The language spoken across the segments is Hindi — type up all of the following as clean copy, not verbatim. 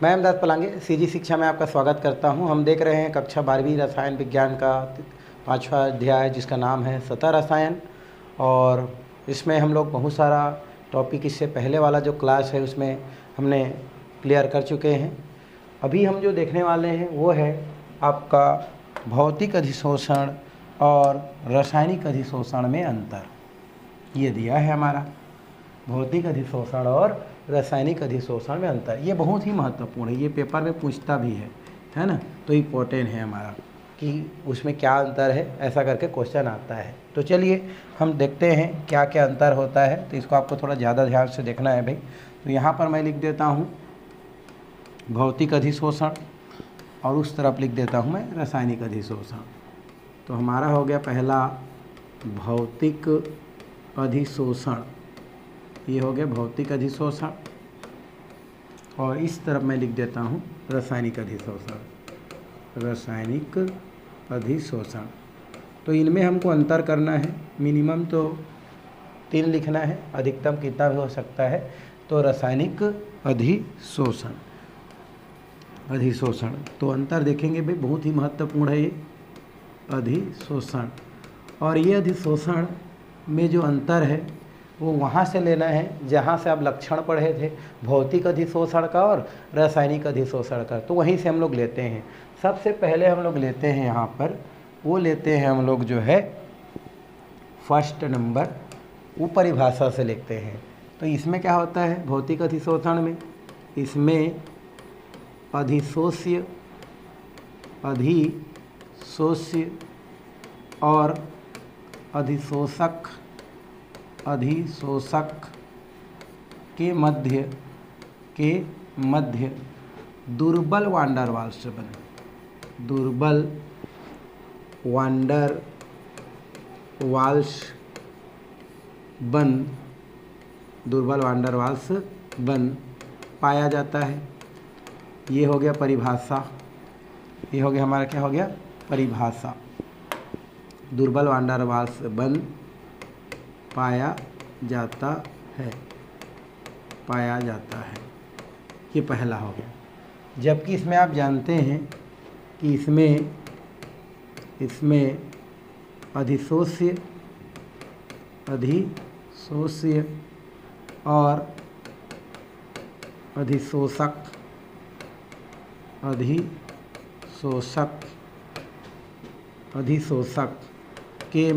मैं अहमदास पलांगे सीजी शिक्षा में आपका स्वागत करता हूं। हम देख रहे हैं कक्षा 12वीं रसायन विज्ञान का 5वां अध्याय जिसका नाम है सतह रसायन। और इसमें हम लोग बहुत सारा टॉपिक इससे पहले वाला जो क्लास है उसमें हमने क्लियर कर चुके हैं। अभी हम जो देखने वाले हैं वो है आपका भौतिक अधिशोषण और रासायनिक अधिशोषण में अंतर। ये दिया है हमारा भौतिक अधिशोषण और रासायनिक अधिशोषण में अंतर। ये बहुत ही महत्वपूर्ण है, ये पेपर में पूछता भी है ना। तो इम्पोर्टेंट है हमारा कि उसमें क्या अंतर है, ऐसा करके क्वेश्चन आता है। तो चलिए हम देखते हैं क्या क्या अंतर होता है। तो इसको आपको थोड़ा ज़्यादा ध्यान से देखना है भाई। तो यहाँ पर मैं लिख देता हूँ भौतिक अधिशोषण और उस तरफ लिख देता हूँ मैं रासायनिक अधिशोषण। तो हमारा हो गया पहला भौतिक अधिशोषण, ये हो गया भौतिक अधिशोषण। और इस तरफ मैं लिख देता हूँ रासायनिक अधिशोषण, रासायनिक अधिशोषण। तो इनमें हमको अंतर करना है। मिनिमम तो 3 लिखना है, अधिकतम कितना भी हो सकता है। तो रासायनिक अधिशोषण, अधिशोषण तो अंतर देखेंगे भाई, बहुत ही महत्वपूर्ण है ये अधिशोषण। और ये अधिशोषण में जो अंतर है वो वहाँ से लेना है जहाँ से आप लक्षण पढ़े थे, भौतिक अधिशोषण का और रासायनिक अधिशोषण का। तो वहीं से हम लोग लेते हैं। सबसे पहले हम लोग लेते हैं यहाँ पर, वो लेते हैं हम लोग जो है फर्स्ट नंबर, वो परिभाषा से लिखते हैं। तो इसमें क्या होता है भौतिक अधिशोषण में, इसमें अधिशोष्य, अधिशोष्य और अधिशोषक, अधिशोषक के मध्य दुर्बल वान डर वाल्स बने, दुर्बल वान डर वाल्स बंध, दुर्बल वान डर वाल्स बंध पाया जाता है। ये हो गया परिभाषा, ये हो गया हमारा क्या हो गया परिभाषा। दुर्बल वान डर वाल्स बंध पाया जाता है, पाया जाता है, ये पहला हो गया। जबकि इसमें आप जानते हैं कि इसमें अधिशोष्य, अधिशोष्य और अधिशोषक, अधिशोषक, अधिशोषक के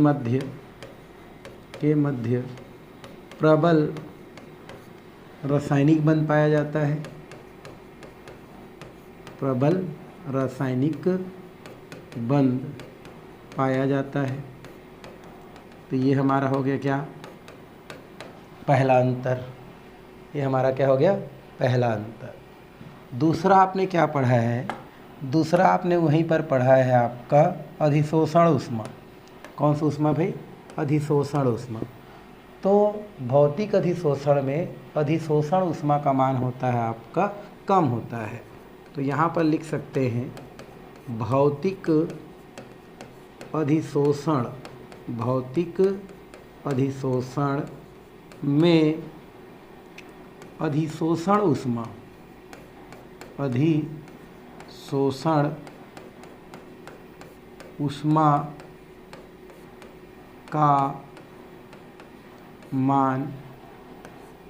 मध्य प्रबल रासायनिक बंध पाया जाता है, प्रबल रासायनिक बंध पाया जाता है। तो ये हमारा हो गया क्या पहला अंतर, ये हमारा क्या हो गया पहला अंतर। दूसरा आपने क्या पढ़ा है, दूसरा आपने वहीं पर पढ़ा है आपका अधिशोषण ऊष्मा। कौन सा ऊष्मा भाई, अधिशोषण ऊष्मा। तो भौतिक अधिशोषण में अधिशोषण ऊष्मा का मान होता है आपका कम होता है। तो यहाँ पर लिख सकते हैं भौतिक अधिशोषण, भौतिक अधिशोषण में अधिशोषण ऊष्मा, अधिशोषण ऊष्मा का मान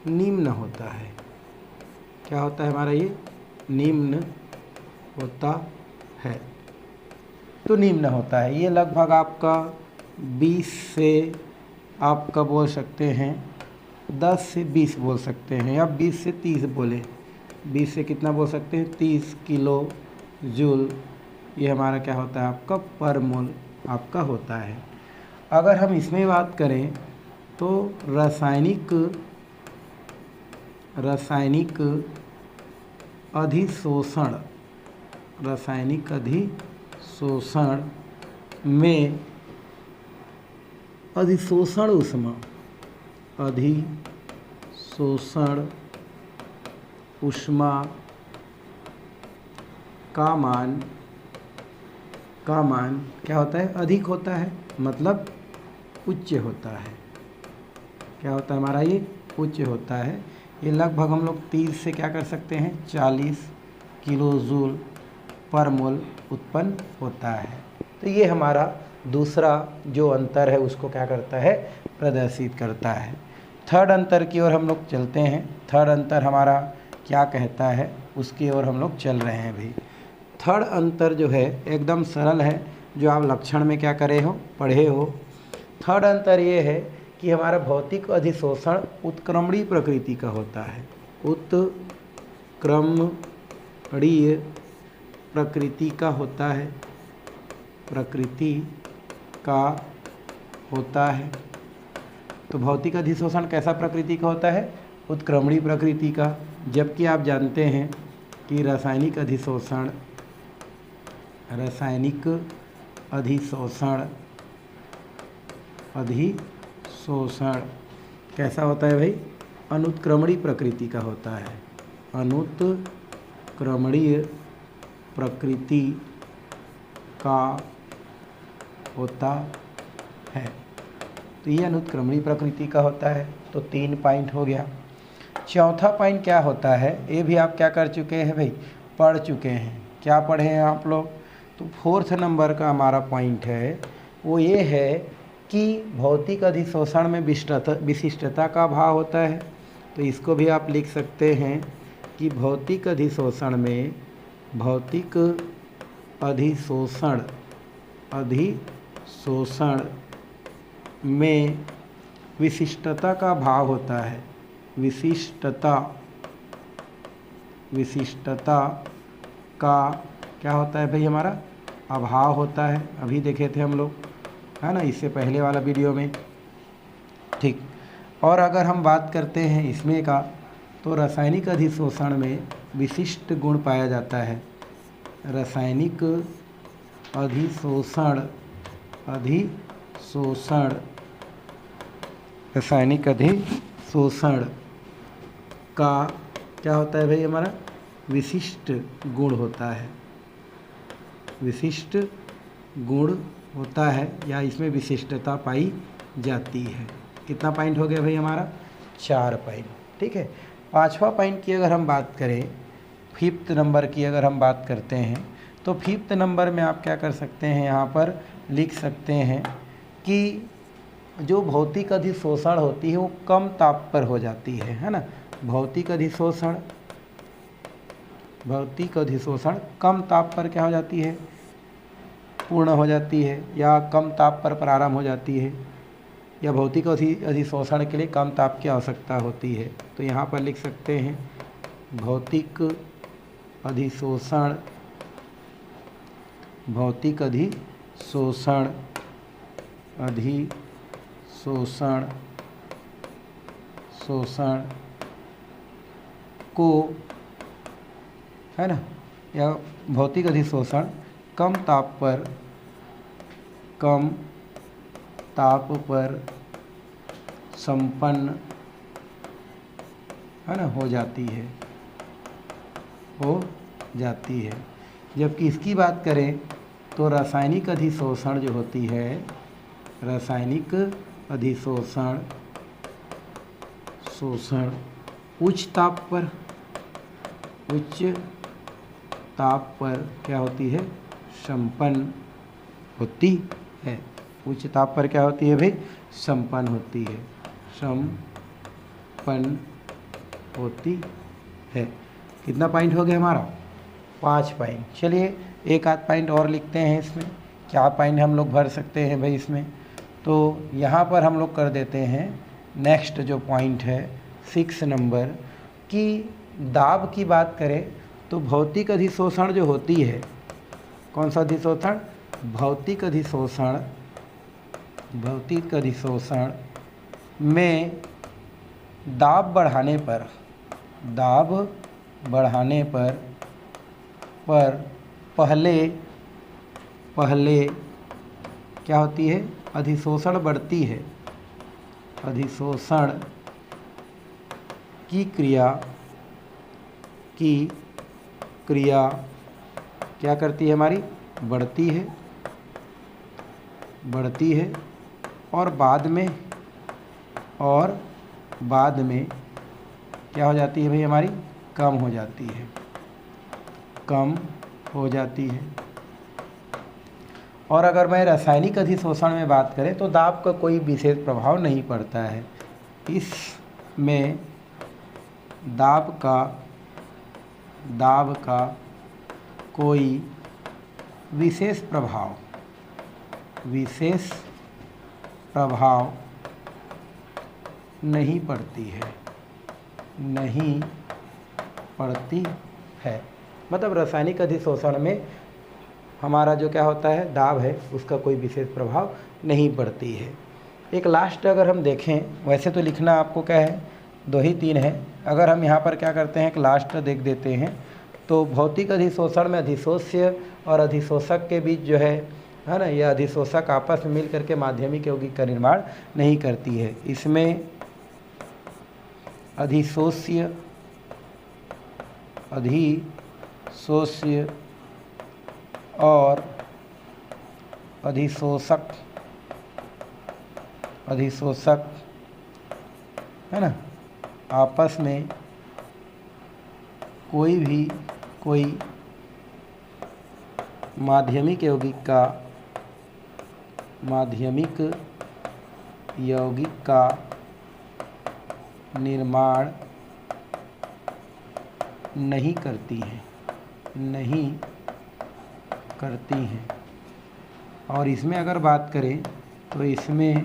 निम्न होता है। क्या होता है हमारा ये निम्न होता है। तो निम्न होता है ये लगभग आपका 20 से आपका बोल सकते हैं 10 से 20 बोल सकते हैं, या 20 से 30 बोले, 20 से कितना बोल सकते हैं 30 किलो जूल। ये हमारा क्या होता है आपका पर मोल आपका होता है। अगर हम इसमें बात करें तो रासायनिक अधिशोषण, रासायनिक अधिशोषण में अधिशोषण ऊष्मा, अधिशोषण ऊष्मा का मान क्या होता है अधिक होता है, मतलब उच्च होता है। क्या होता है हमारा ये उच्च होता है। ये लगभग हम लोग 30 से क्या कर सकते हैं 40 किलोजूल पर मोल उत्पन्न होता है। तो ये हमारा दूसरा जो अंतर है उसको क्या करता है, प्रदर्शित करता है। थर्ड अंतर की ओर हम लोग चलते हैं। थर्ड अंतर हमारा क्या कहता है उसकी ओर हम लोग चल रहे हैं भाई। थर्ड अंतर जो है एकदम सरल है, जो आप लक्षण में क्या करे हो, पढ़े हो। थर्ड अंतर ये है कि हमारा भौतिक अधिशोषण उत्क्रमणीय प्रकृति का होता है। उत्क्रमणीय प्रकृति का होता है, प्रकृति का होता है। तो भौतिक अधिशोषण कैसा प्रकृति का होता है, उत्क्रमणीय प्रकृति का। जबकि आप जानते हैं कि रासायनिक अधिशोषण कैसा होता है भाई, अनुत्क्रमणीय प्रकृति का होता है। अनुत्क्रमणीय प्रकृति का होता है। तो ये अनुत्क्रमणीय प्रकृति का होता है। तो 3 पॉइंट हो गया। चौथा पॉइंट क्या होता है, ये भी आप क्या कर चुके हैं भाई, पढ़ चुके हैं। क्या पढ़े हैं आप लोग, तो 4th नंबर का हमारा पॉइंट है वो ये है कि भौतिक अधिशोषण में विशिष्टता का अभाव होता है। तो इसको भी आप लिख सकते हैं कि भौतिक अधिशोषण में विशिष्टता का अभाव होता है। विशिष्टता का क्या होता है भाई, हमारा अभाव होता है। अभी देखे थे हम लोग, है ना, इससे पहले वाला वीडियो में। ठीक। और अगर हम बात करते हैं इसमें का, तो रासायनिक अधिशोषण में विशिष्ट गुण पाया जाता है। रासायनिक अधिशोषण का क्या होता है भाई, हमारा विशिष्ट गुण होता है। विशिष्ट गुण होता है या इसमें विशिष्टता पाई जाती है। कितना पॉइंट हो गया भाई हमारा, 4 पॉइंट। ठीक है। 5वां पॉइंट की अगर हम बात करें, 5th नंबर की अगर हम बात करते हैं, तो 5th नंबर में आप क्या कर सकते हैं, यहाँ पर लिख सकते हैं कि जो भौतिक अधिशोषण होती है वो कम ताप पर हो जाती है ना। भौतिक अधिशोषण कम ताप पर क्या हो जाती है, पूर्ण हो जाती है, या कम ताप पर प्रारंभ हो जाती है, या भौतिक अधिशोषण के लिए कम ताप की आवश्यकता होती है। तो यहाँ पर लिख सकते हैं भौतिक अधिशोषण को, है ना, या भौतिक अधिशोषण कम ताप पर संपन्न, है ना, हो जाती है। जबकि इसकी बात करें तो रासायनिक अधिशोषण जो होती है, रासायनिक अधिशोषण उच्च ताप पर क्या होती है, संपन्न होती है। उच्च ताप पर क्या होती है भाई, संपन्न होती है। कितना पॉइंट हो गया हमारा, 5 पॉइंट। चलिए एक आध पॉइंट और लिखते हैं इसमें। क्या पॉइंट हम लोग भर सकते हैं भाई इसमें, तो यहाँ पर हम लोग कर देते हैं नेक्स्ट जो पॉइंट है 6 नंबर की दाब की बात करें तो भौतिक अधिशोषण जो होती है, कौन सा अधिशोषण, भौतिक अधिशोषण में दाब बढ़ाने पर पहले क्या होती है, अधिशोषण बढ़ती है। अधिशोषण की क्रिया क्या करती है हमारी, बढ़ती है और बाद में क्या हो जाती है भाई हमारी, कम हो जाती है। कम हो जाती है। और अगर मैं रासायनिक अधिशोषण में बात करें तो दाब का कोई विशेष प्रभाव नहीं पड़ता है। इसमें दाब का कोई विशेष प्रभाव नहीं पड़ती है। मतलब रासायनिक अधिशोषण में हमारा जो क्या होता है, दाब है, उसका कोई विशेष प्रभाव नहीं पड़ती है। एक लास्ट अगर हम देखें, वैसे तो लिखना आपको क्या है, 2 ही 3 है। अगर हम यहाँ पर क्या करते हैं, एक लास्ट देख देते हैं, तो भौतिक अधिशोषण में अधिशोष्य और अधिशोषक के बीच जो है ना, यह अधिशोषक आपस में मिल करके माध्यमिक यौगिक का निर्माण नहीं करती है। इसमें अधिशोष्य और अधिशोषक है ना, आपस में कोई माध्यमिक यौगिक का निर्माण नहीं करती हैं। और इसमें अगर बात करें तो इसमें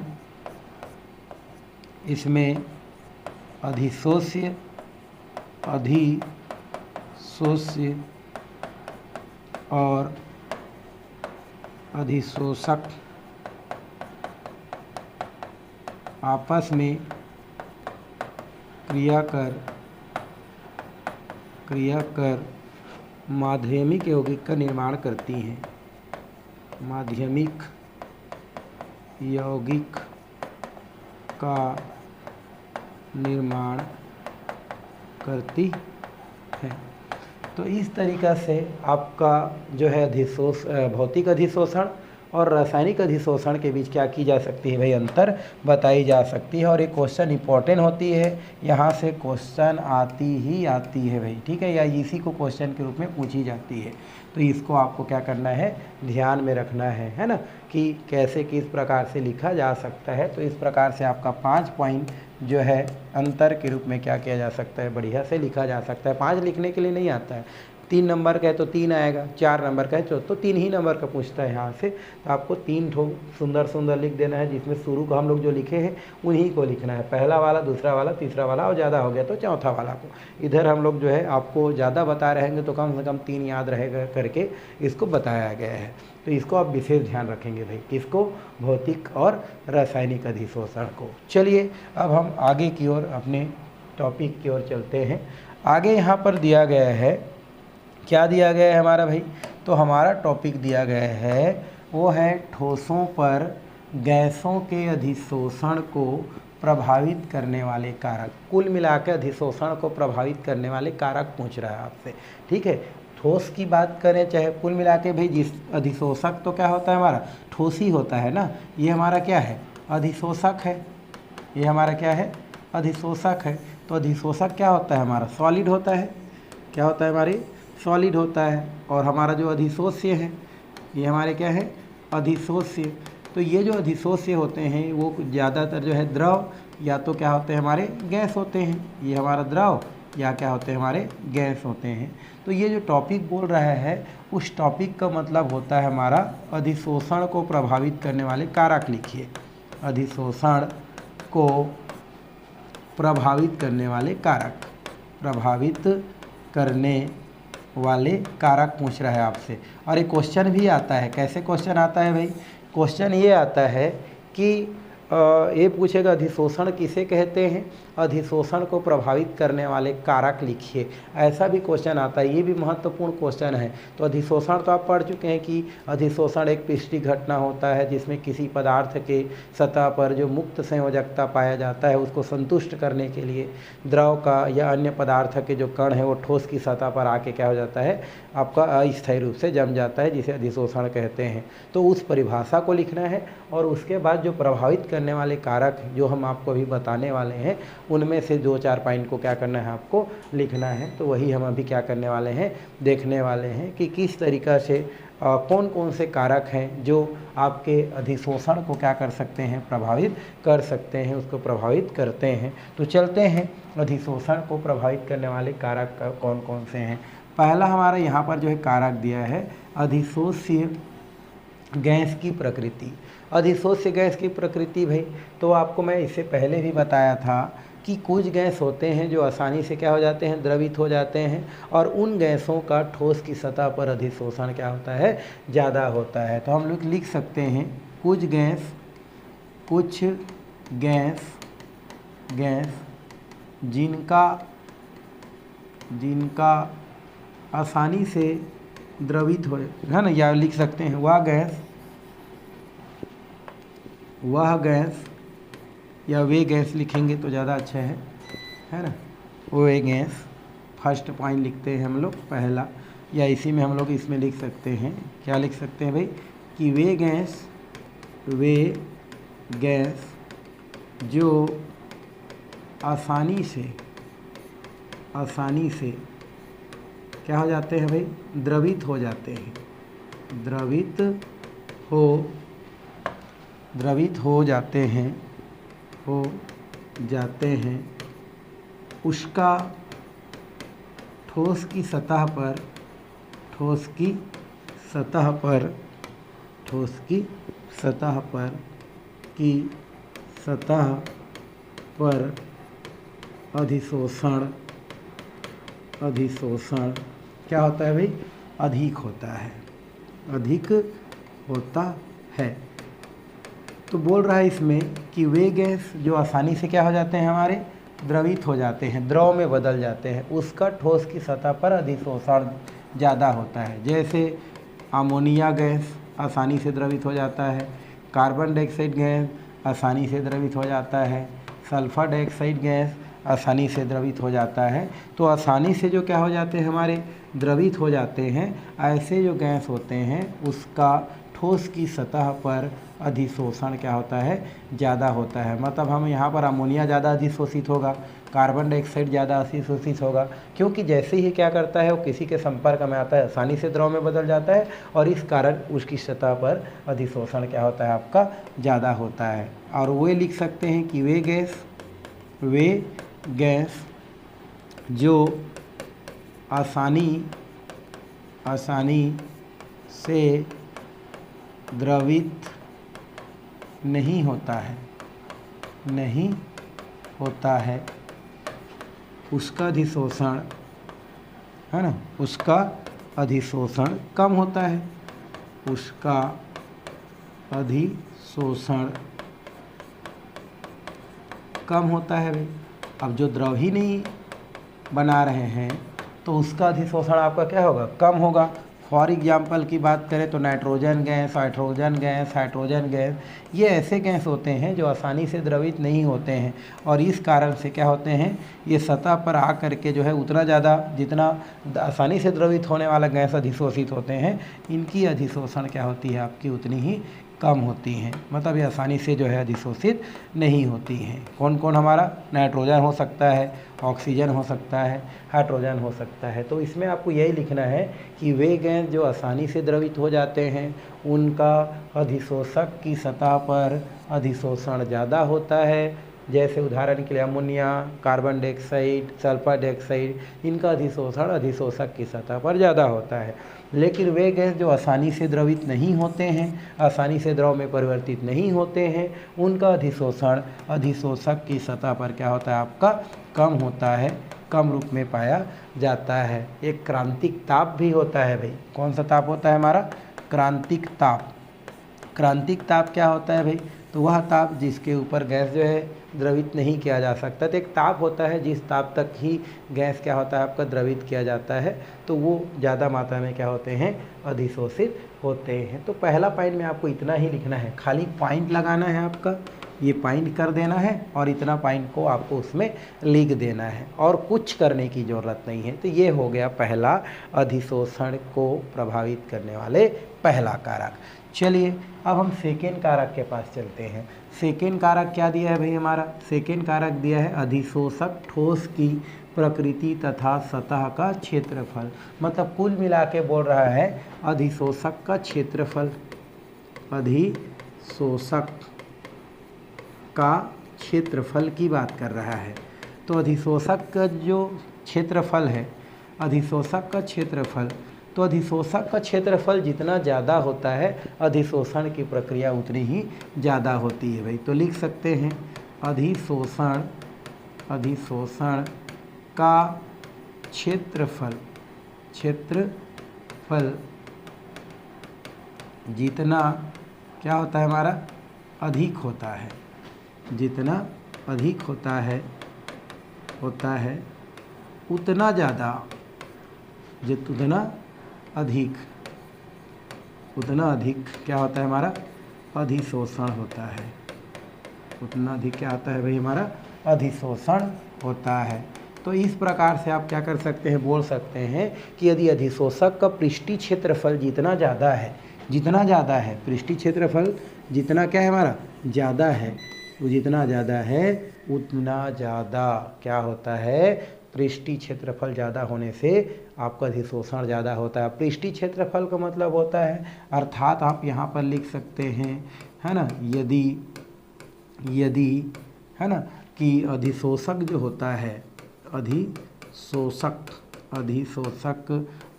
अधिशोष्य और अधिशोषक आपस में क्रिया कर माध्यमिक यौगिक का निर्माण करती हैं। माध्यमिक यौगिक का निर्माण करती है। तो इस तरीक़ा से आपका जो है भौतिक अधिशोषण और रासायनिक अधिशोषण के बीच क्या की जा सकती है भाई, अंतर बताई जा सकती है। और एक क्वेश्चन इंपॉर्टेंट होती है, यहाँ से क्वेश्चन आती है भाई, ठीक है, या इसी को क्वेश्चन के रूप में पूछी जाती है। तो इसको आपको क्या करना है, ध्यान में रखना है ना, कि कैसे किस प्रकार से लिखा जा सकता है। तो इस प्रकार से आपका 5 पॉइंट जो है अंतर के रूप में क्या किया जा सकता है, बढ़िया से लिखा जा सकता है। 5 लिखने के लिए नहीं आता है, 3 नंबर का है तो 3 आएगा, 4 नंबर का है तो 3 ही नंबर का पूछता है यहाँ से। तो आपको 3 ठो सुंदर लिख देना है, जिसमें शुरू को हम लोग जो लिखे हैं उन्हीं को लिखना है, पहला वाला, दूसरा वाला, तीसरा वाला, और ज़्यादा हो गया तो चौथा वाला को। इधर हम लोग जो है आपको ज़्यादा बता रहेंगे तो कम से कम 3 याद रहेगा करके इसको बताया गया है। तो इसको आप विशेष ध्यान रखेंगे भाई, किसको, भौतिक और रासायनिक अधिशोषण को। चलिए अब हम आगे की ओर अपने टॉपिक की ओर चलते हैं। आगे यहाँ पर दिया गया है, क्या दिया गया है हमारा भाई, तो हमारा टॉपिक दिया गया है वो है ठोसों पर गैसों के अधिशोषण को प्रभावित करने वाले कारक। कुल मिलाकर अधिशोषण को प्रभावित करने वाले कारक पूछ रहा है आपसे, ठीक है। ठोस की बात करें चाहे कुल मिला के भाई, जिस अधिशोषक तो क्या होता है हमारा, ठोस ही होता है ना, ये हमारा क्या है, अधिशोषक है, ये हमारा क्या है, अधिशोषक है। तो अधिशोषक क्या होता है हमारा, सॉलिड होता है, क्या होता है हमारी, सॉलिड होता है। और हमारा जो अधिशोष्य है ये हमारे क्या है, अधिशोष्य। तो ये जो अधिशोष्य होते हैं वो ज़्यादातर जो है द्रव या तो क्या होते हैं हमारे, गैस होते हैं, ये हमारा द्रव या क्या होते हैं हमारे, गैस होते हैं। तो ये जो टॉपिक बोल रहा है उस टॉपिक का मतलब होता है हमारा अधिशोषण को प्रभावित करने वाले कारक। लिखिए, अधिशोषण को प्रभावित करने वाले कारक, प्रभावित करने वाले कारक पूछ रहा है आपसे। और एक क्वेश्चन भी आता है, कैसे क्वेश्चन आता है भाई, क्वेश्चन ये आता है कि ये पूछेगा अधिशोषण किसे कहते हैं, अधिशोषण को प्रभावित करने वाले कारक लिखिए, ऐसा भी क्वेश्चन आता है। ये भी महत्वपूर्ण क्वेश्चन है। तो अधिशोषण तो आप पढ़ चुके हैं कि अधिशोषण एक पृष्ठीय घटना होता है जिसमें किसी पदार्थ के सतह पर जो मुक्त संयोजकता पाया जाता है उसको संतुष्ट करने के लिए द्रव का या अन्य पदार्थ के जो कण है वो ठोस की सतह पर आके क्या हो जाता है, आपका अस्थायी रूप से जम जाता है, जिसे अधिशोषण कहते हैं। तो उस परिभाषा को लिखना है और उसके बाद जो प्रभावित करने वाले कारक जो हम आपको अभी बताने वाले हैं, उनमें से 2-4 पॉइंट को क्या करना है, आपको लिखना है। तो वही हम अभी क्या करने वाले हैं, देखने वाले हैं कि किस तरीक़ा से कौन कौन से कारक हैं जो आपके अधिशोषण को क्या कर सकते हैं, प्रभावित कर सकते हैं, उसको प्रभावित करते हैं। तो चलते हैं, अधिशोषण को प्रभावित करने वाले कारक कौन कौन से हैं। पहला हमारा यहाँ पर जो है कारक दिया है, अधिशोष्य गैस की प्रकृति। अधिशोष्य गैस की प्रकृति भाई, तो आपको मैं इससे पहले भी बताया था कि कुछ गैस होते हैं जो आसानी से क्या हो जाते हैं, द्रवित हो जाते हैं, और उन गैसों का ठोस की सतह पर अधिशोषण क्या होता है, ज़्यादा होता है। तो हम लोग लिख सकते हैं कुछ गैस जिनका आसानी से द्रवित हो, है ना, या लिख सकते हैं वह गैस या वे गैस लिखेंगे तो ज़्यादा अच्छा है ना। वे गैस फर्स्ट पॉइंट लिखते हैं हम लोग पहला, या इसी में हम लोग इसमें लिख सकते हैं, क्या लिख सकते हैं भाई, कि वे गैस जो आसानी से क्या हो जाते हैं भाई, द्रवित हो जाते हैं, द्रवित हो जाते हैं, उसका ठोस की सतह पर अधिशोषण क्या होता है भाई, अधिक होता है। तो बोल रहा है इसमें कि वे गैस जो आसानी से क्या हो जाते हैं, हमारे द्रवित हो जाते हैं, द्रव में बदल जाते हैं, उसका ठोस की सतह पर अधिशोषण ज़्यादा होता है। जैसे अमोनिया गैस आसानी से द्रवित हो जाता है, कार्बन डाइऑक्साइड गैस आसानी से द्रवित हो जाता है, सल्फर डाइऑक्साइड गैस आसानी से द्रवित हो जाता है। तो आसानी से जो क्या हो जाते हैं, हमारे द्रवित हो जाते हैं, ऐसे जो गैस होते हैं उसका ठोस की सतह पर अधिशोषण क्या होता है, ज़्यादा होता है। मतलब हम यहाँ पर अमोनिया ज़्यादा अधिशोषित होगा, कार्बन डाइऑक्साइड ज़्यादा अधिशोषित होगा, क्योंकि जैसे ही क्या करता है वो किसी के संपर्क में आता है आसानी से द्रव में बदल जाता है, और इस कारण उसकी सतह पर अधिशोषण क्या होता है, आपका ज़्यादा होता है। और वे लिख सकते हैं कि वे गैस जो आसानी से द्रवित नहीं होता है, उसका अधिशोषण, है ना, उसका अधिशोषण कम होता है, उसका अधिशोषण कम होता है भाई। अब जो द्रव ही नहीं बना रहे हैं तो उसका अधिशोषण आपका क्या होगा, कम होगा। फॉर एग्जाम्पल की बात करें तो नाइट्रोजन गैस, हाइड्रोजन गैस, ये ऐसे गैस होते हैं जो आसानी से द्रवित नहीं होते हैं, और इस कारण से क्या होते हैं, ये सतह पर आ करके जो है उतना ज़्यादा, जितना आसानी से द्रवित होने वाला गैस अधिशोषित होते हैं, इनकी अधिशोषण क्या होती है, आपकी उतनी ही कम होती हैं। मतलब ये आसानी से जो है अधिशोषित नहीं होती हैं। कौन कौन हमारा, नाइट्रोजन हो सकता है, ऑक्सीजन हो सकता है, हाइड्रोजन हो सकता है। तो इसमें आपको यही लिखना है कि वे गैस जो आसानी से द्रवित हो जाते हैं उनका अधिशोषक की सतह पर अधिशोषण ज़्यादा होता है। जैसे उदाहरण के लिए ammonia, carbon dioxide, sulphur dioxide, इनका अधिशोषण अधिशोषक की सतह पर ज़्यादा होता है। लेकिन वे गैस जो आसानी से द्रवित नहीं होते हैं, आसानी से द्रव में परिवर्तित नहीं होते हैं, उनका अधिशोषण अधिशोषक की सतह पर क्या होता है, आपका कम होता है, कम रूप में पाया जाता है। एक क्रांतिक ताप भी होता है भाई। कौन सा ताप होता है हमारा, क्रांतिक ताप। क्रांतिक ताप क्या होता है भाई, तो वह ताप जिसके ऊपर गैस जो है द्रवित नहीं किया जा सकता। तो एक ताप होता है जिस ताप तक ही गैस क्या होता है, आपका द्रवित किया जाता है, तो वो ज़्यादा मात्रा में क्या होते हैं, अधिशोषित होते हैं। तो पहला पॉइंट में आपको इतना ही लिखना है, खाली पॉइंट लगाना है, आपका ये पॉइंट कर देना है और इतना पॉइंट को आपको उसमें लिख देना है, और कुछ करने की ज़रूरत नहीं है। तो ये हो गया पहला अधिशोषण को प्रभावित करने वाले पहला कारक। चलिए अब हम सेकेंड कारक के पास चलते हैं। सेकेंड कारक क्या दिया है भाई हमारा? सेकेंड कारक दिया है अधिशोषक ठोस की प्रकृति तथा सतह का क्षेत्रफल। मतलब कुल मिला के बोल रहा है अधिशोषक का क्षेत्रफल, अधिशोषक का क्षेत्रफल की बात कर रहा है। तो अधिशोषक का जो क्षेत्रफल है, अधिशोषक का क्षेत्रफल, तो अधिशोषक का क्षेत्रफल जितना ज़्यादा होता है अधिशोषण की प्रक्रिया उतनी ही ज़्यादा होती है भाई। तो लिख सकते हैं अधिशोषण का क्षेत्रफल जितना क्या होता है हमारा? अधिक होता है। जितना अधिक होता है उतना ज़्यादा, उतना अधिक क्या होता है हमारा? अधिशोषण होता है। उतना अधिक क्या होता है भाई हमारा? अधिशोषण होता है। तो इस प्रकार से आप क्या कर सकते हैं? बोल सकते हैं कि यदि अधिशोषक का पृष्ठीय क्षेत्रफल जितना ज़्यादा है, पृष्ठीय क्षेत्रफल जितना क्या है हमारा? ज़्यादा है, वो जितना ज़्यादा है उतना ज़्यादा क्या होता है? पृष्ठीय क्षेत्रफल ज़्यादा होने से आपका अधिशोषण ज़्यादा होता है। पृष्ठीय क्षेत्रफल का मतलब होता है, अर्थात आप यहाँ पर लिख सकते हैं, है ना, यदि है ना कि अधिशोषक जो होता है, अधिशोषक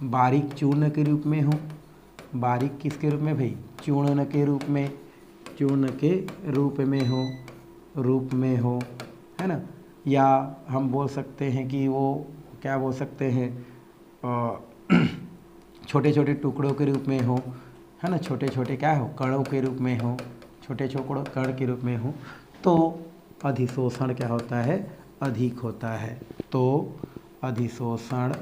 बारीक चूर्ण के रूप में हो, बारीक किसके रूप में भाई? चूर्ण के रूप में हो, है ना, या हम बोल सकते हैं कि वो क्या बोल सकते हैं, छोटे छोटे टुकड़ों के रूप में हो, है ना, छोटे छोटे क्या हो? कणों के रूप में हो, छोटे छोटे कण के रूप में हो, तो अधिशोषण क्या होता है? अधिक होता है। तो अधिशोषण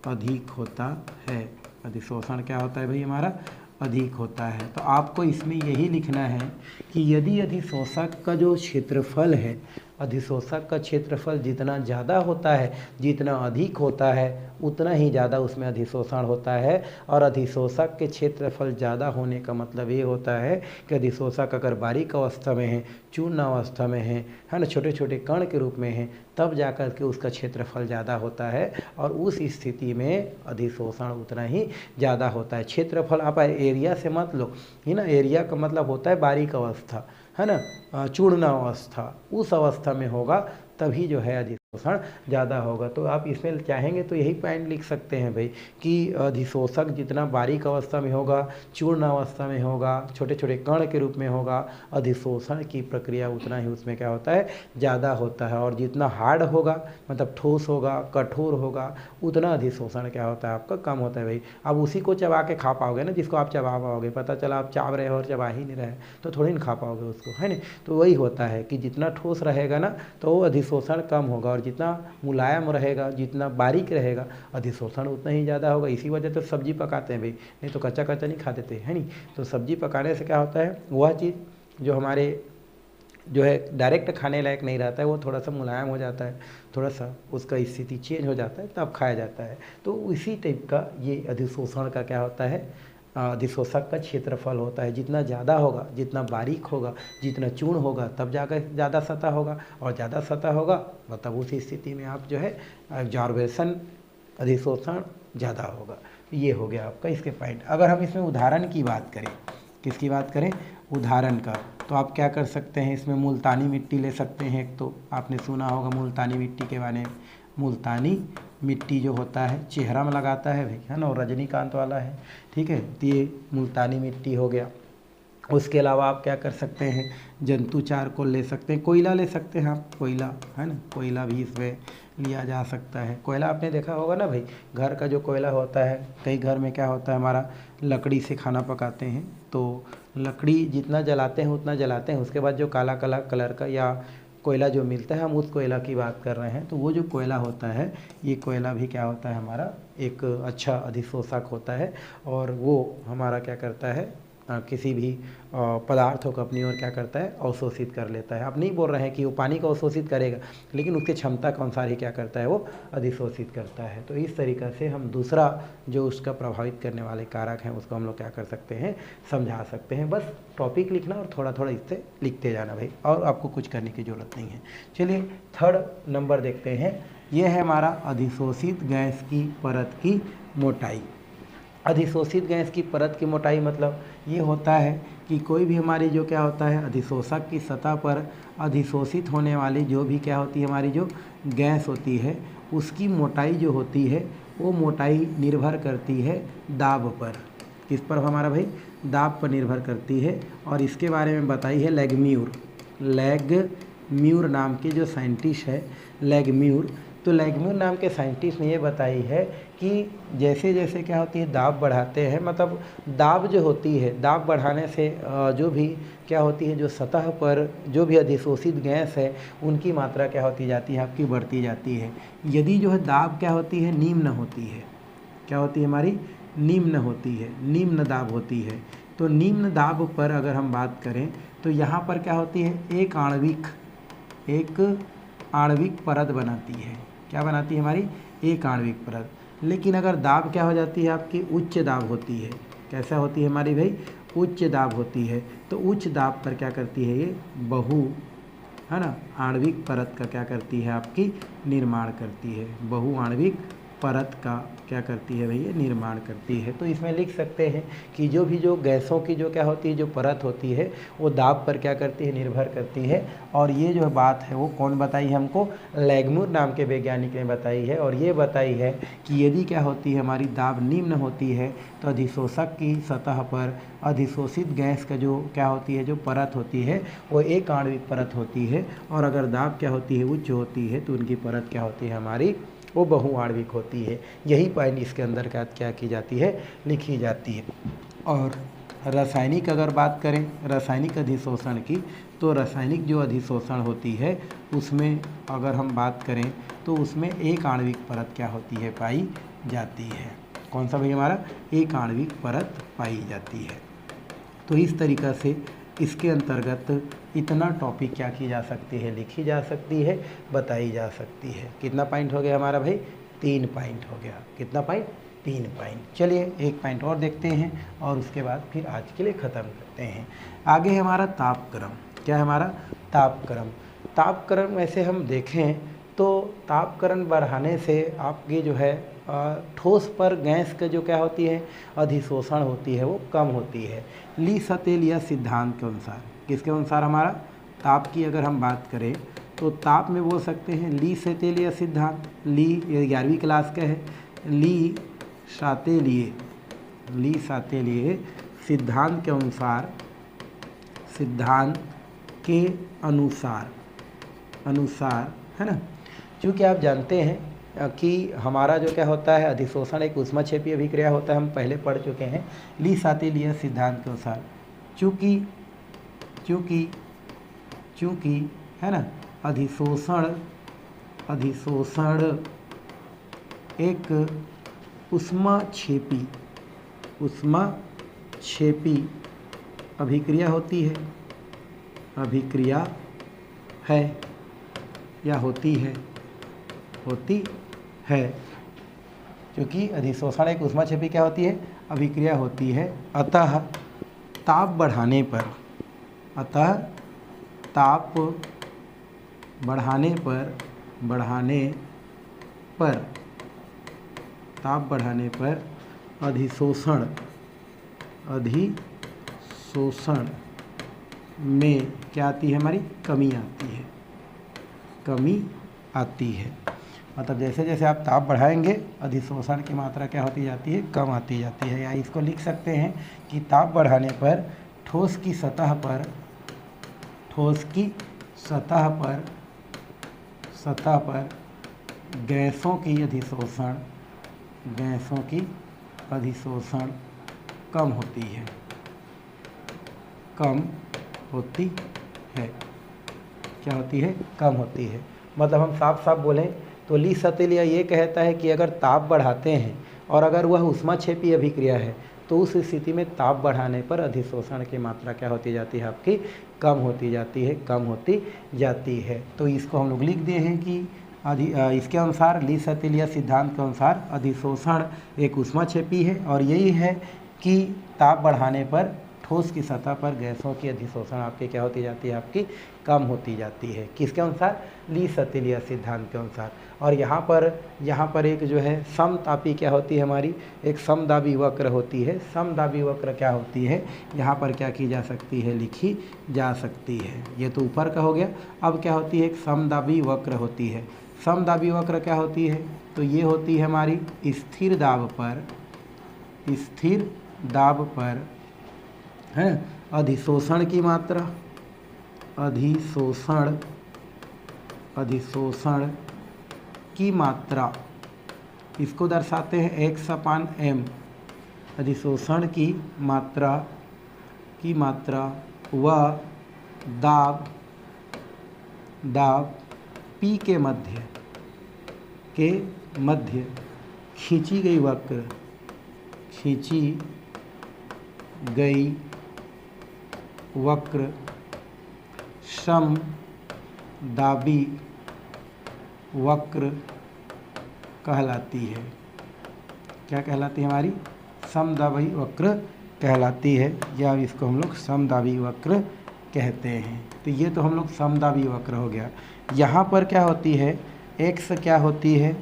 अधिक होता है। अधिशोषण क्या होता है भाई हमारा? अधिक होता है। तो आपको इसमें यही लिखना है कि यदि अधिशोषक का जो क्षेत्रफल है, अधिशोषक का क्षेत्रफल जितना ज़्यादा होता है, जितना अधिक होता है, उतना ही ज़्यादा उसमें अधिशोषण होता है। और अधिशोषक के क्षेत्रफल ज़्यादा होने का मतलब ये होता है कि अधिशोषक अगर बारीक अवस्था में है, चूर्ण अवस्था में है ना, छोटे छोटे कण के रूप में है, तब जाकर के उसका क्षेत्रफल ज़्यादा होता है और उस स्थिति में अधिशोषण उतना ही ज़्यादा होता है। क्षेत्रफल आप एरिया से मत लो, है ना, एरिया का मतलब होता है बारीक अवस्था, है ना, चूर्ण अवस्था, उस अवस्था में होगा तभी जो है अधिशोषण ज़्यादा होगा। तो आप इसमें चाहेंगे तो यही पॉइंट लिख सकते हैं भाई कि अधिशोषक जितना बारीक अवस्था में होगा, चूर्ण अवस्था में होगा, छोटे छोटे कण के रूप में होगा, अधिशोषण की प्रक्रिया उतना ही उसमें क्या होता है? ज़्यादा होता है। और जितना हार्ड होगा, मतलब ठोस होगा, कठोर होगा, उतना अधिशोषण क्या होता है? आपका कम होता है भाई। अब उसी को चबा के खा पाओगे ना, जिसको आप चबा पाओगे, पता चला आप चाव रहे हो और चबा ही नहीं रहे तो थोड़ी ना खा पाओगे उसको, है ना। तो वही होता है कि जितना ठोस रहेगा ना तो वो अधिशोषण कम होगा, और जितना मुलायम रहेगा, जितना बारीक रहेगा, अधिशोषण उतना ही ज़्यादा होगा। इसी वजह से सब्जी पकाते हैं भाई, नहीं तो कच्चा कच्चा नहीं खा देते, है नहीं। तो सब्जी पकाने से क्या होता है? वह चीज़ जो हमारे जो है डायरेक्ट खाने लायक नहीं रहता है, वो थोड़ा सा मुलायम हो जाता है, थोड़ा सा उसका स्थिति चेंज हो जाता है, तब खाया जाता है। तो इसी टाइप का ये अधिशोषण का क्या होता है? अधिशोषक का क्षेत्रफल होता है। जितना ज़्यादा होगा, जितना बारीक होगा, जितना चूर्ण होगा, तब जाकर ज़्यादा सतह होगा, और ज़्यादा सतह होगा मतलब उस स्थिति में आप जो है एब्जॉर्बेशन, अधिशोषण ज़्यादा होगा। ये हो गया आपका इसके पॉइंट। अगर हम इसमें उदाहरण की बात करें, किसकी बात करें? उदाहरण का, तो आप क्या कर सकते हैं? इसमें मुल्तानी मिट्टी ले सकते हैं। एक तो आपने सुना होगा मुल्तानी मिट्टी के बारे में। मुल्तानी मिट्टी जो होता है चेहरा में लगाता है भाई, है ना, और रजनीकांत वाला है, ठीक है। तो ये मुल्तानी मिट्टी हो गया। उसके अलावा आप क्या कर सकते हैं? जंतु चारकोल ले सकते हैं, कोयला ले सकते हैं आप, कोयला, है ना, कोयला भी इसमें लिया जा सकता है। कोयला आपने देखा होगा ना भाई, घर का जो कोयला होता है, कई घर में क्या होता है हमारा, लकड़ी से खाना पकाते हैं, तो लकड़ी जितना जलाते हैं उतना जलाते हैं, उसके बाद जो काला काला कलर का या कोयला जो मिलता है, हम उस कोयला की बात कर रहे हैं। तो वो जो कोयला होता है, ये कोयला भी क्या होता है हमारा? एक अच्छा अधिशोषक होता है, और वो हमारा क्या करता है? किसी भी पदार्थों को अपनी ओर क्या करता है, अवशोषित कर लेता है। आप नहीं बोल रहे हैं कि वो पानी को अवशोषित करेगा, लेकिन उसकी क्षमता के अनुसार ही क्या करता है, वो अधिशोषित करता है। तो इस तरीक़े से हम दूसरा जो उसका प्रभावित करने वाले कारक हैं उसको हम लोग क्या कर सकते हैं, समझा सकते हैं। बस टॉपिक लिखना और थोड़ा थोड़ा इससे लिखते जाना भाई, और आपको कुछ करने की ज़रूरत नहीं है। चलिए थर्ड नंबर देखते हैं। ये है हमारा अधिशोषित गैस की परत की मोटाई। अधिशोषित गैस की परत की मोटाई मतलब ये होता है कि कोई भी हमारी जो क्या होता है, अधिशोषक की सतह पर अधिशोषित होने वाली जो भी क्या होती है, हमारी जो गैस होती है उसकी मोटाई जो होती है वो मोटाई निर्भर करती है दाब पर। किस पर हमारा भाई, दाब पर निर्भर करती है। और इसके बारे में बताई है लेगम्यूर नाम के जो साइंटिस्ट है, लेगम्यूर। तो लेगम्यूर नाम के साइंटिस्ट ने ये बताई है कि जैसे जैसे क्या होती है, दाब बढ़ाते हैं, मतलब दाब जो होती है, दाब बढ़ाने से जो भी क्या होती है, जो सतह पर जो भी अधिशोषित गैस है उनकी मात्रा क्या होती जाती है, आपकी बढ़ती जाती है। यदि जो है दाब क्या होती है, निम्न होती है, क्या होती है हमारी, निम्न होती है, निम्न दाब होती है। तो निम्न दाब पर अगर हम बात करें तो यहाँ पर क्या होती है, एक आणविक परत बनाती है। क्या बनाती है हमारी, एक आणविक परत। लेकिन अगर दाब क्या हो जाती है आपकी, उच्च दाब होती है। कैसा होती है हमारी भाई, उच्च दाब होती है। तो उच्च दाब पर क्या करती है, ये बहु है ना आणविक परत का क्या करती है, आपकी निर्माण करती है। बहु आणविक परत का क्या करती है भैया, निर्माण करती है। तो इसमें लिख सकते हैं कि जो भी जो गैसों की जो क्या होती है, जो परत होती है वो दाब पर क्या करती है, निर्भर करती है। और ये जो बात है वो कौन बताई है हमको, लेगम्यूर नाम के वैज्ञानिक ने बताई है। और ये बताई है कि यदि क्या होती है, हमारी दाब निम्न होती है तो अधिशोषक की सतह पर अधिशोषित गैस का जो क्या होती है, जो परत होती है वो एक आणविक परत होती है। और अगर दाब क्या होती है, उच्च होती है, तो उनकी परत क्या होती है हमारी, वो बहुआण्विक होती है। यही पॉइंट इसके अंदर क्या की जाती है, लिखी जाती है। और रासायनिक अगर बात करें, रासायनिक अधिशोषण की, तो रासायनिक जो अधिशोषण होती है उसमें अगर हम बात करें तो उसमें एक आणविक परत क्या होती है, पाई जाती है। कौन सा भाई हमारा, एक आणविक परत पाई जाती है। तो इस तरीक़ा से इसके अंतर्गत इतना टॉपिक क्या की जा सकती है, लिखी जा सकती है, बताई जा सकती है। कितना पॉइंट हो गया हमारा भाई, 3 पॉइंट हो गया। कितना पॉइंट, 3 पॉइंट। चलिए एक पॉइंट और देखते हैं और उसके बाद फिर आज के लिए ख़त्म करते हैं। आगे है हमारा तापक्रम। क्या है हमारा, तापक्रम। तापक्रम वैसे हम देखें तो तापक्रम बढ़ाने से आपकी जो है ठोस पर गैस का जो क्या होती है, अधिशोषण होती है, वो कम होती है। ली सतेलिया सिद्धांत के अनुसार, किसके अनुसार, हमारा ताप की अगर हम बात करें तो ताप में बोल सकते हैं ली सतेलिया सिद्धांत। ली 11वीं क्लास का है। ली सातेलिए सिद्धांत के अनुसार, सिद्धांत के अनुसार है ना। क्योंकि आप जानते हैं कि हमारा जो क्या होता है, अधिशोषण एक ऊष्माक्षेपीय अभिक्रिया होता है, हम पहले पढ़ चुके हैं। ली सातेलिया सिद्धांत के अनुसार चूँकि है ना, अधिशोषण एक ऊष्माक्षेपी अभिक्रिया होती है या होती है। क्योंकि अधिशोषण एक ऊष्माक्षेपी क्या होती है, अभिक्रिया होती है। अतः ताप बढ़ाने पर अधिशोषण में क्या आती है हमारी, कमी आती है। मतलब जैसे जैसे आप ताप बढ़ाएंगे अधिशोषण की मात्रा क्या होती जाती है, कम आती जाती है। या इसको लिख सकते हैं कि ताप बढ़ाने पर ठोस की सतह पर गैसों की अधिशोषण कम होती है। क्या होती है, कम होती है। मतलब हम साफ साफ बोलें तो ली सतेलिया ये कहता है कि अगर ताप बढ़ाते हैं और अगर वह ऊष्माक्षेपी अभिक्रिया है तो उस स्थिति में ताप बढ़ाने पर अधिशोषण की मात्रा क्या होती जाती है आपकी, कम होती जाती है, कम होती जाती है। तो इसको हम लोग लिख दिए हैं कि इसके अनुसार ली सतैलिया सिद्धांत के अनुसार अधिशोषण एक ऊष्माक्षेपी है और यही है कि ताप बढ़ाने पर ठोस की सतह पर गैसों की अधिशोषण आपकी क्या होती जाती है, आपकी कम होती जाती है। किसके अनुसार, ली सतैलिया सिद्धांत के अनुसार। और यहाँ पर एक जो है समतापी क्या होती है हमारी, एक समदाबी वक्र होती है। समदाबी वक्र क्या होती है, यहाँ पर क्या की जा सकती है, लिखी जा सकती है। ये तो ऊपर का हो गया। अब क्या होती है, एक समदाबी वक्र होती है। समदाबी वक्र क्या होती है, तो ये होती है हमारी स्थिर दाब पर है अधिशोषण की मात्रा, अधिशोषण की मात्रा, इसको दर्शाते हैं x/m। अधिशोषण की मात्रा व दाब P के मध्य खींची गई वक्र समदाबी वक्र कहलाती है। क्या कहलाती है हमारी, समदाबी वक्र कहलाती है, या इसको हम लोग समदाबी वक्र कहते हैं। तो ये तो हम लोग समदाबी वक्र हो गया। यहाँ पर क्या होती है, x क्या होती है,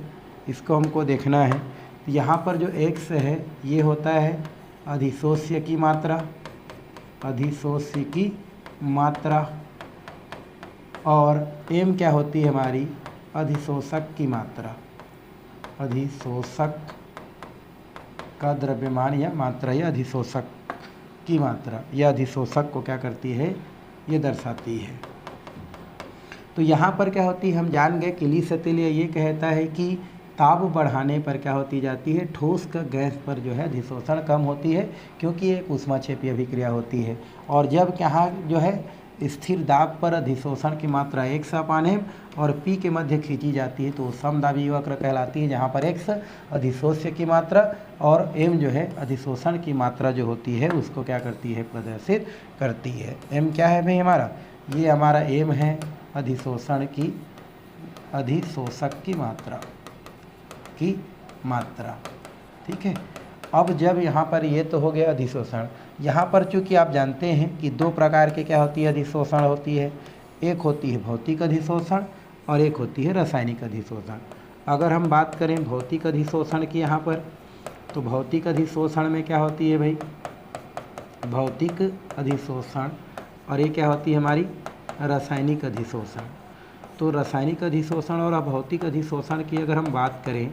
इसको हमको देखना है। यहाँ पर जो x है ये होता है अधिशोष्य की मात्रा, और m क्या होती है हमारी, अधिशोषक की मात्रा, अधिशोषक का द्रव्यमान या मात्रा, या अधिशोषक की मात्रा, या अधिशोषक को क्या करती है, ये दर्शाती है। तो यहाँ पर क्या होती है, हम जान गए कि ली सतैलिया ये कहता है कि ताप बढ़ाने पर क्या होती जाती है, ठोस का गैस पर जो है अधिशोषण कम होती है, क्योंकि एक ऊष्माक्षेपी अभिक्रिया होती है। और जब यहाँ जो है स्थिर दाब पर अधिशोषण की मात्रा x/m और P के मध्य खींची जाती है तो समदाबी वक्र कहलाती है, जहाँ पर x अधिशोष्य की मात्रा और m जो है अधिशोषण की मात्रा जो होती है उसको क्या करती है, प्रदर्शित करती है। m क्या है भाई हमारा, ये हमारा m है अधिशोषक की मात्रा, ठीक है। अब जब यहाँ पर ये तो हो गया अधिशोषण, यहाँ पर चूँकि आप जानते हैं कि दो प्रकार के क्या होती है, अधिशोषण होती है। एक होती है भौतिक अधिशोषण और एक होती है रासायनिक अधिशोषण। अगर हम बात करें भौतिक अधिशोषण की यहाँ पर, तो भौतिक अधिशोषण में क्या होती है भाई, भौतिक अधिशोषण, और ये क्या होती है हमारी रासायनिक अधिशोषण। तो रासायनिक अधिशोषण और अभौतिक अधिशोषण की अगर हम बात करें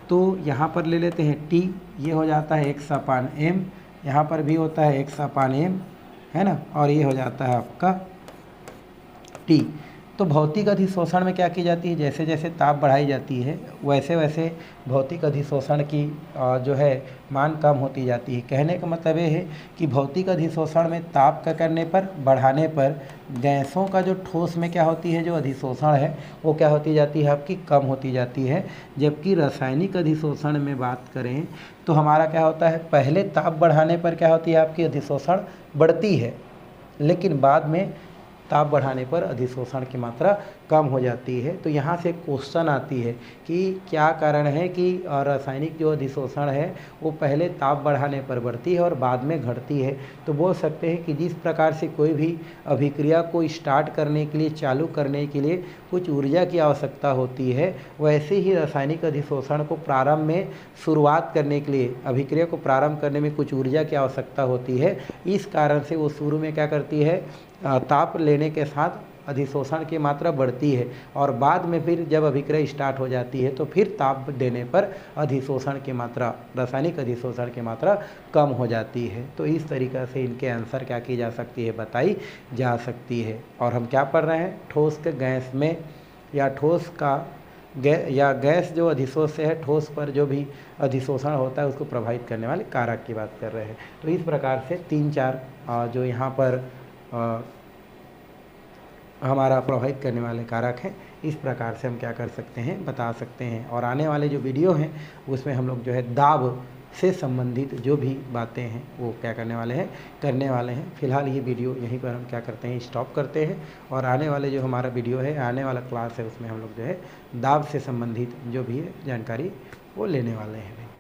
तो यहाँ पर ले लेते हैं T, ये हो जाता है x/m, यहाँ पर भी होता है x/m, है ना, और ये हो जाता है आपका T। तो भौतिक अधिशोषण में क्या की जाती है, जैसे जैसे ताप बढ़ाई जाती है वैसे वैसे भौतिक अधिशोषण की जो है मान कम होती जाती है। कहने का मतलब ये है कि भौतिक अधिशोषण में ताप का करने पर, बढ़ाने पर गैसों का जो ठोस में क्या होती है, जो अधिशोषण है वो क्या होती जाती है, आपकी कम होती जाती है। जबकि रासायनिक अधिशोषण में बात करें तो हमारा क्या होता है, पहले ताप बढ़ाने पर क्या होती है, आपकी अधिशोषण बढ़ती है, लेकिन बाद में ताप बढ़ाने पर अधिशोषण की मात्रा कम हो जाती है। तो यहाँ से क्वेश्चन आती है कि क्या कारण है कि रासायनिक जो अधिशोषण है वो पहले ताप बढ़ाने पर बढ़ती है और बाद में घटती है। तो बोल सकते हैं कि जिस प्रकार से कोई भी अभिक्रिया को स्टार्ट करने के लिए, चालू करने के लिए कुछ ऊर्जा की आवश्यकता होती है, वैसे ही रासायनिक अधिशोषण को प्रारंभ में शुरुआत करने के लिए, अभिक्रिया को प्रारंभ करने में कुछ ऊर्जा की आवश्यकता होती है। इस कारण से वो शुरू में क्या करती है, ताप लेने के साथ अधिशोषण की मात्रा बढ़ती है, और बाद में फिर जब अभिक्रिया स्टार्ट हो जाती है तो फिर ताप देने पर अधिशोषण की मात्रा, रासायनिक अधिशोषण की मात्रा कम हो जाती है। तो इस तरीक़ा से इनके आंसर क्या की जा सकती है, बताई जा सकती है। और हम क्या पढ़ रहे हैं, ठोस के गैस में, या ठोस का या गैस जो अधिशोष्य है, ठोस पर जो भी अधिशोषण होता है उसको प्रभावित करने वाले कारक की बात कर रहे हैं। तो इस प्रकार से 3-4 जो यहाँ पर हमारा प्रभावित करने वाले कारक हैं। इस प्रकार से हम क्या कर सकते हैं, बता सकते हैं। और आने वाले जो वीडियो हैं उसमें हम लोग जो है दाब से संबंधित जो भी बातें हैं वो क्या करने वाले हैं। फ़िलहाल ये वीडियो यहीं पर हम क्या करते हैं, स्टॉप करते हैं। और आने वाले जो हमारा वीडियो है, आने वाला क्लास है, उसमें हम लोग जो है दाब से संबंधित जो भी है जानकारी वो लेने वाले हैं।